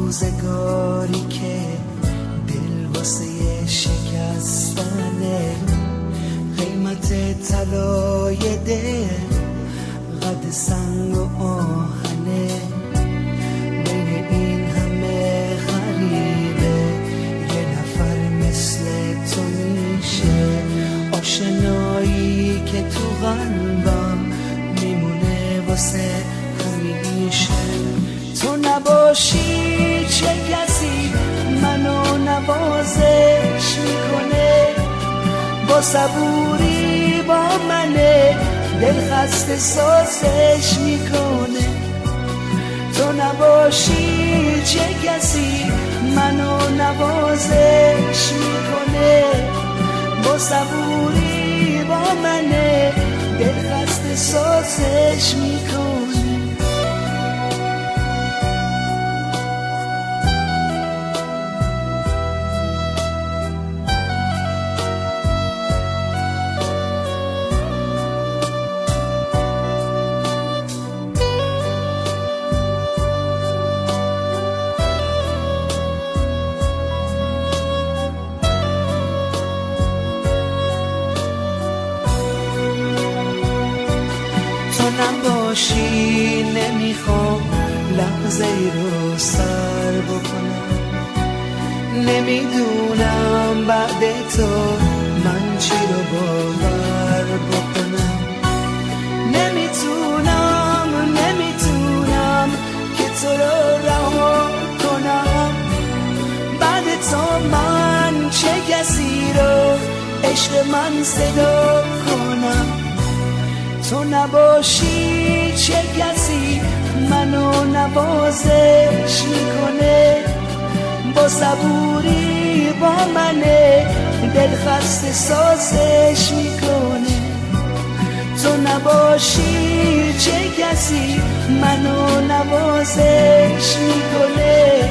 روزگاری که دل واسه شکستنه، قیمت طلای دل قد سنگ و آهنه. بین این همه غریبه یه نفر مثل تو میشه، آشنایی که تو قلبم میمونه واسه همیشه. تو نباشی چه کسی منو نوازش میکنه، با صبوری با منه دل خسته سازش میکنه. تو نباشی چه کسی منو نوازش میکنه، با صبوری با منه دل خسته سازش میکنه. تو نباشی نمیخوام لحظه ای رو سر بکنم، نمیدونم بعد تو من چی رو باور بکنم. نمیتونم که تو رو رها کنم، بعد تو من چه کسی رو عشق من صدا کنم. تو نباشی چه کسی منو نوازش میکنه، با صبوری با منه دل خسته سازش میکنه. تو نباشی چه کسی منو نوازش میکنه،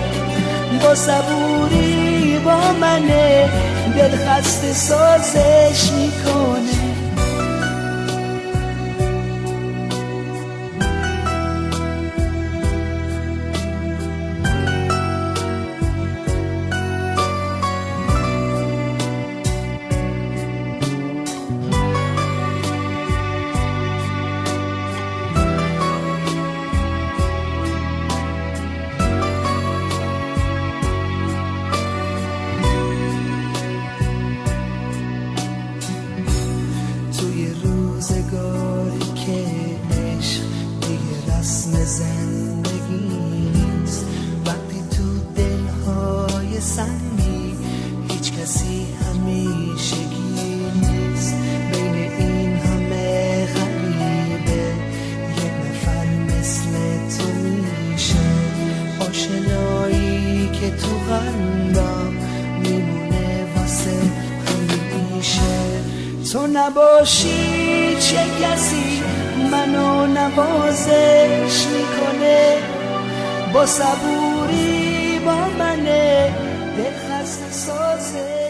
با صبوری با منه دل خسته سازش میکنه. روزگاری که عشق دیگه رسم زندگی نیست، وقتی تو دلهای سنگی هیچ کسی همیشگی نیست. بین این همه غریبه یک نفر مثل تو میشه، آشنایی که تو قلبم میمونه واسه همیشه. تو نباشی چه کسی منو نوازش میکنه، با صبوری با منه دل خسته سازش